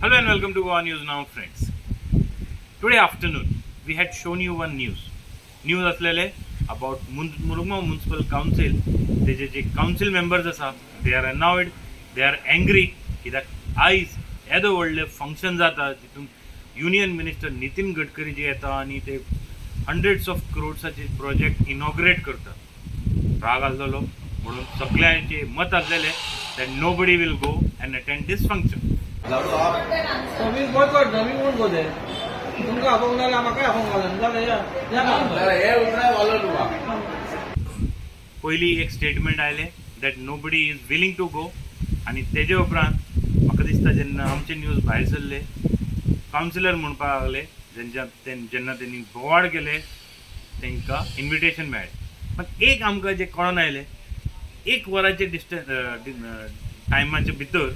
Hello and welcome to Goa News Now, friends. Today afternoon, we had shown you one news aslele about Murugma Municipal Council. They council members asa, they are annoyed, they are angry. Kidak eyes edo world function jata jitun Union Minister Nitin Gadkari ji yeta ani te hundreds of crores चे project inaugurate करता. राग आलो म्हणून सगळ्यांचे मत असलेले that nobody will go and attend this function. पहिली एक स्टेटमेंट आयले that nobody is willing to go आणि तेजे उपरांत म्हाका दिसता जेन्ना आमचे न्यूज भायर सरले काउन्सिलर म्हणपाक लागले जेन्ना त्यांनी बोवाड केले तांकां इन्विटेशन मेळ्ळें पण एक आमकां जे कळोन आयले एक वराचे टायमाचे भितर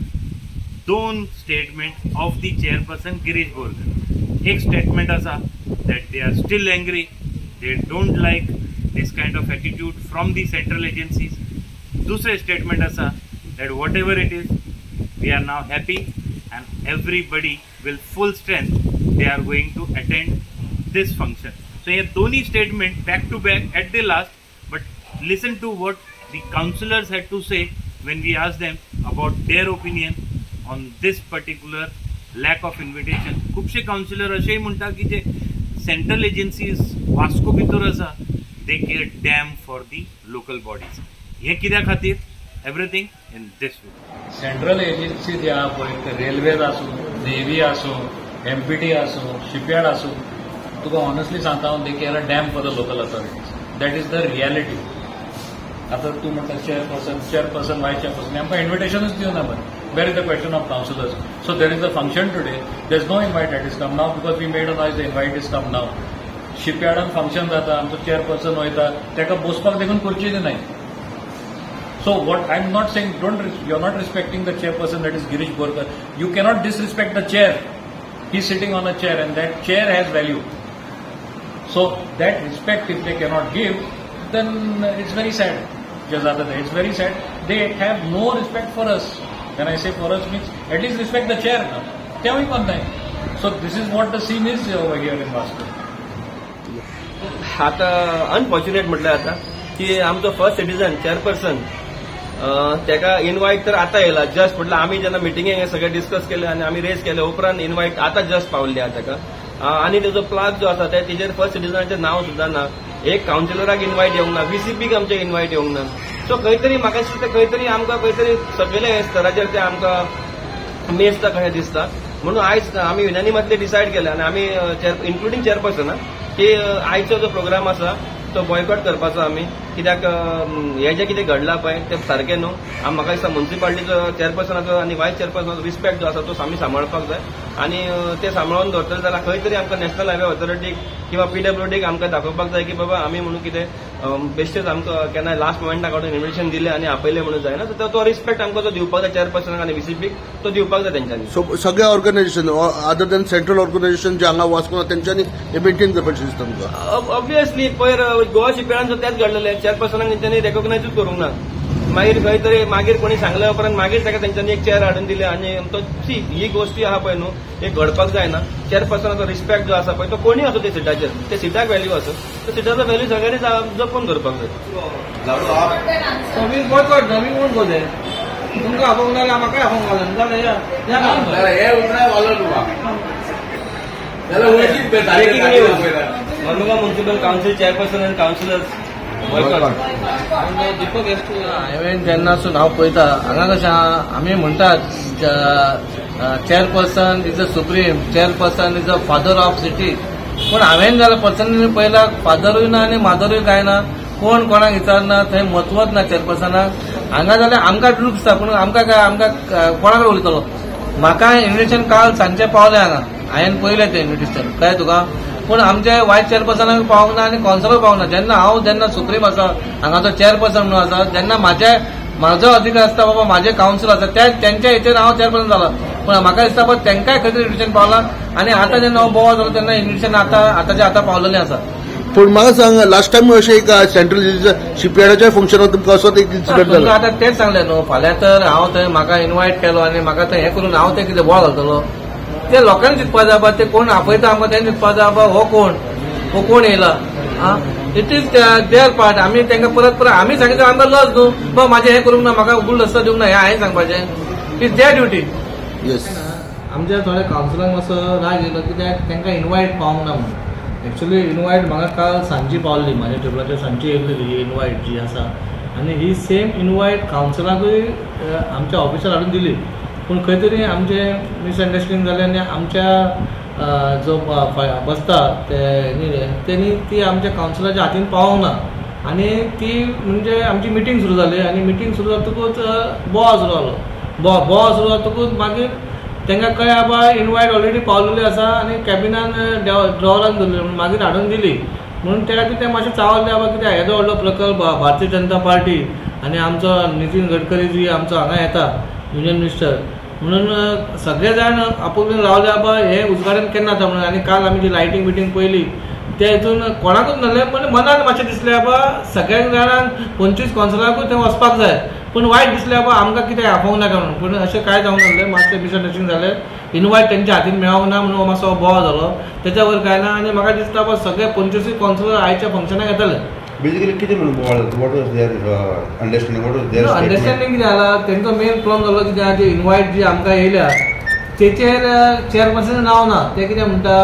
दोन statement of the chairperson Girish Borkar. एक स्टेटमेंट आसा that they are still angry, they don't like this kind of attitude from the central agencies. दुसरे स्टेटमेंट आसा that whatever it is we are now happy and everybody will full strength they are going to attend this function. So हे दोन्ही statement back to back at the last. But listen to what the councillors had to say when we asked them about their opinion on this particular lack of invitation. खूपशे councillor अशेंय म्हणटा की जे central agencies Vasco भितर आसा they care damn for the local bodies. हे कित्या खातीर? Everything in this way. Central agencies जे आहा पळय ते रेल्वेज आसूं, नेव्ही आसूं, MPT आसूं, शिपयार्ड आसूं, तुका ऑनेस्टली सांगता हांव they care damn for the local authorities. That is the reality. आता तू म्हणटा चेअरपर्सन वायस चेअरपर्सन आमकां इन्विटेशनच दिवना बरें. Where is the question of councillors. So there is the function today, there is no invite that is come now because we made a noise the invite is come now. शिपयार्डान function जाता, आमचो chairperson वयता, ताका बसपाक देखून खुर्ची दिनाय. So what I am not saying you are not respecting the chairperson that is Girish Borkar. You cannot disrespect the chair. He is sitting on a chair and that chair has value. So that respect if they cannot give then it's very sad. It's very sad. They have no respect for us. When I say for us means at least respect the chair now. तेव्हाही पण नाही. So this is what the scene is over here in Vasco. आता unfortunate म्हटलं आता की आमचो first citizen chairperson त्याका invite तर आता येला जस्ट म्हटलं आम्ही जेन्ना मिटिंगेक सगळे डिस्कस केले आणि आम्ही रेज केले उपरांत इन्व्हाइट आता जस्ट पावल्ले आहा ताका. आणि तेजो प्लाक जो आसा तेजेर फर्स्ट सिटीजनाचें नाव सुद्दां ना. एक काउन्सिलराक इन्व्हाइट येवंक ना, VCPक आमचे इन्व्हाइट येवंक ना. सो खंय तरी म्हाका दिसता खंय तरी आमकां खंय तरी सगळे स्तराचेर ते आमकां मेजता कशें दिसता. म्हणून आयज आमी युनानिमसली डिसायड केलें आनी आमी इन्क्लुडींग चेअरपर्सन की आयचो जो प्रोग्राम आसा तो बॉयकॉट करपाचो आमी. कित्याक हे जे कितें घडलां पळय तें सारकें न्हू. म्हाका दिसता म्युनिसिपालिटीचो चेअरपर्सनाचो आनी वायस चेअरपर्सनाचो रिस्पेक्ट जो आसा तो आमी सांबाळपाक जाय आनी ते सांबाळून दवरतले जाल्यार खंय तरी आमकां नॅशनल हायवे ऑथॉरिटीक किंवा PWDक आमकां दाखोवपाक जाय की बाबा आमी म्हणून कितें बेश्टेच आमकां केन्ना लास्ट मोमेंटाक काडून इन्विटेशन दिलें आनी आपयलें म्हणून जायना. तो रिस्पेक्ट आमकां तो दिवपाक जाय चेअरपर्सनाक आनी VCPक तो दिवपाक जाय तेंच्यांनी. सगळे organisation other than central organisation जे हांगा वास्को तेंच्यांनी हे मेंटेन करपाचें दिसता तुमकां. ऑब्वियसली पयर गोवा शिपयार्डान तेच घडलेलें चेअरपर्सनाक तेंच्यांनी रेकॉग्नायजूच करूंक ना. मागीर खंय तरी मागीर कोणी सांगल्या उपरांत मागीर ताका तेंच्यांनी एक चेअर हाडून दिले आनी तो ही गोष्टी आहा पळय न्हू हे घडपाक जायना. चेअरपर्सनाचो रिस्पेक्ट जो आसा पळय तो कोणी असो ते सिटाचेर ते सिटाक व्हॅल्यू आसा तो सिटाचो व्हॅल्यू सगळ्यांनी जपून धरपाक जाय. आमी बॉयकॉट आमी कोण गोले तुमकां आपोवंक नाल्यार म्हाकाय आपोवंक घालून जाल्यार हे उतराय वालो तुका जाल्यार वळखीत मनुगा म्युनिसिपल काउन्सिल चेअरपर्सन आनी काउन्सिलर्स दीपक हांवें जेन्नासून हांव पळयता हांगा कशें आमी म्हणटात chairperson is a supreme, chairperson is a father of city. पूण हांवें जाल्यार पर्सनली पळयलां फादरूय ना आनी मादरूय काय ना. कोण कोणाक विचारना, थंय म्हत्वच ना चेअरपर्सनाक. हांगा जाल्यार आमकां ट्रूक दिसता पूण आमकां काय आमकां कोणाक उलयतलो. म्हाका इन्विटेशन काल सांजचें पावलें हांगा. हांवें पळयलें तें इन्विटेशन कळ्ळें तुका. पूण आमचे वायस चेअरपर्सनाक पावंक ना आनी काउन्सिलर पावंक ना. जेन्ना सुप्रीम आसा हांगाचो चेअरपर्सन म्हणून आसा जेन्ना म्हाजो अधिकार आसता बाबा म्हाजे काउन्सिल आसा त्यांच्या हेचेर हांव चेअरपर्सन जाला. पूण म्हाका दिसता पळय तेंकाय खंय तरी इन्विटेशन पावलां आनी आतां जेन्ना हांव बोवाळ जालो तेन्ना इन्विटेशन आतां पावलेलें आसा. पण म्हाका सांग लास्ट टायम अशें एक सेंट्रल शिपयार्डाच्या फंक्शनाक तुमकां असोच एक इन्सिडंट जालो. आतां तेच सांगलें न्हू फाल्यां तर हांव थंय म्हाका इन्वायट केलो आनी म्हाका थंय हें करून हांव तें कितें बोवाळ घालतलो. ते लोकांनी चिंतपा जाय बाबा, ते कोण आपयता आमकां तें चिंतपा जाय बाबा, हो कोण येयला. It is their part. आमी तांकां परत आमी सांगितलें आमकां लज न्हू, बाबा म्हाजें हें करूंक ना, म्हाका उगूल रस्तो दिवंक ना, हें हांवें सांगपाचें. It's their duty. येस. आमच्या थोड्या कावन्सिलांक मातसो राग येयलो कित्याक तांकां इनवायट पावूंक ना म्हणून. एक्चुअली इनवायट म्हाका काल सांजची पावल्ली, म्हाज्या टेबलाचेर सांजची येयल्ली ही इनवायट जी आसा, आनी ही सेम इनवायट कावन्सिलाकूय आमच्या ऑफिसार हाडून दिली. पूण खंय तरी आमचें मिसअंडरस्टँडिंग जालें आनी आमच्या जो बसता तेणी ती आमच्या कावन्सिलाच्या हातीन पावोंक ना. आनी ती म्हणजे आमची मिटींग सुरू जाली आनी मिटींग सुरू जातकूच बोवाळ सुरू जालो. बोवाळ सुरू जातकूच मागीर तांकां कळ्ळें बाबा इनवायट ऑलरेडी पावलेली आसा आनी कॅबिनान ड्रॉवरान दवरली म्हणून मागीर हाडून दिली. म्हणून त्या खातीर ते मातशें चावल्ले बाबा कित्याक येदो व्हडलो प्रकल्प भारतीय जनता पार्टी आनी आमचो नितीन गडकरी जी आमचो हांगा येता युनियन मिनिस्टर, म्हणून सगळे जाण आपुणून रावले बाबा हे उजगाडन केन्ना जाता म्हणून. आनी काल आमी जी लायटींग बिटींग पयली त्या हितून कोणाकूच नासलें, पण मनान मातशें दिसलें बाबा सगळ्यां जाणांक 25 कावन्सिलराकूच थंय वचपाक जाय, पूण वायट दिसलें बाबा आमकां कितें आपोवंक नाका म्हणून. पूण अशें कांय जावंक नासलें, मातशें मिसअंडरस्टँडिंग जालें. इनवायट तेंच्या हातीन मेळोंक ना म्हणून मातसो बोवाळ जालो, तेच्या वयर कांय ना. आनी म्हाका दिसता बाबा सगळे 25 कावन्सिलर आयच्या फंक्शनाक येताले. बेसिकली कितें म्हणून बोवाळ जालो? What was their understanding? What was their understanding कितें जाला, तेंचो मेन प्रॉब्लम जालो कित्याक जी इनवायट जी आमकां येयल्या तेचेर चेअरपर्सनाचें नांव ना. ते कितें म्हणटा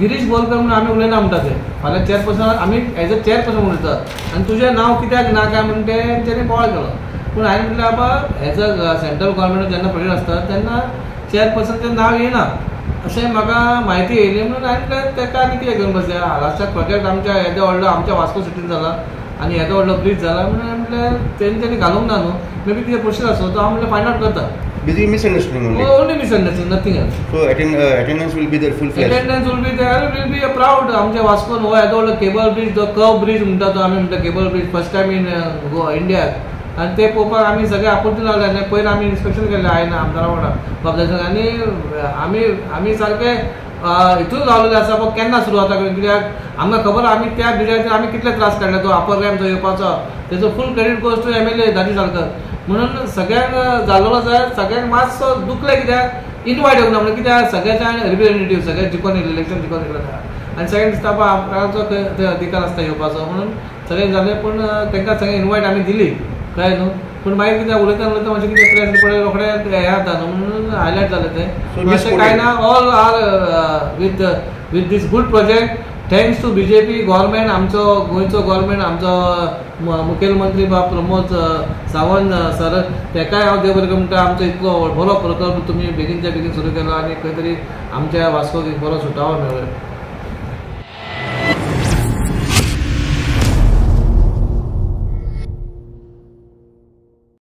गिरीश बोरकर म्हणून आमी उलयना म्हणटा ते. फाल्यां चेअरपर्सन आमी एज अ चेअरपर्सन उलयता आनी तुजें नांव कित्याक ना काय म्हणून तेंच्यांनी बोवाळ केलो. पूण हांवें म्हटलें बाबा एज अ सेंट्रल गव्हर्मेंट जेन्ना प्रेसिडेंट आसता तेन्ना चेअरपर्सनचें नांव येना अशें म्हाका म्हायती येयली. म्हणून हांवें म्हटलें तेका आनी कितें घेवन बसया. लास्टाक प्रोजेक्ट आमच्या येदो व्हडलो आमच्या वास्को सिटीन जाला आनी येदो व्हडलो ब्रीज जाला म्हणून हांवें म्हटलें तेंच्यांनी घालूंक ना न्हू, मे बी कितें प्रोसिजर आसता तो हांव म्हटलें फायंड आवट करता. Basically misunderstanding only. Only misunderstanding, nothing else. So attendance will be there full fledged. Attendance will be there. Will be a proud. आमच्या वास्कोन हो येदो व्हडलो केबल ब्रिज, जो कर्व ब्रिज म्हणटा तो आमी म्हणटा cable bridge first time in इंडियाक. आनी ते पळोवपाक आमी सगळे आपुणती लागले आनी पयलीं आमी इन्स्पेक्शन केल्लें आयना आमदारा वांगडा बाबदासन. आनी आमी सारके हितून रावलेले आसा पळय केन्ना सुरू जाता कित्याक आमकां खबर आमी त्या ब्रिजाचेर आमी कितले त्रास काडले. तो अपर रॅम्प जो येवपाचो तेजो फूल क्रेडीट गोज टू MLA दाजी साळकर. म्हणून सगळ्यांक जाल्लो जाय सगळ्यांक मातसो दुखलें कित्याक इनवायट येवंक ना म्हणून. कित्याक सगळ्याच्या रिप्रेझेंटेटीव सगळे जिखून येयले, इलेक्शन जिखून येयले आनी सगळ्यांक दिसता पळय आमकांचो थंय अधिकार आसता येवपाचो म्हणून सगळें जालें. पूण तांकां सगळें इनवायट आमी दिली कळ्ळें न्हू. पूण मागीर कितें उलयता मातशें कितें प्रेस पळय रोखडें हें जाता न्हू म्हणून हायलायट जालें तें. अशें कांय ना. All are with this good project thanks to BJP government. आमचो गोंयचो गव्हर्मेंट आमचो मुखेलमंत्री प्रमोद सावंत सर ताकाय हांव देव बरें म्हणटा. आमचो इतलो बरो प्रकल्प तुमी बेगीनच्या बेगीन सुरू केलो आनी खंय तरी आमच्या वास्कोक एक बरो सुटावो मेळ्ळो.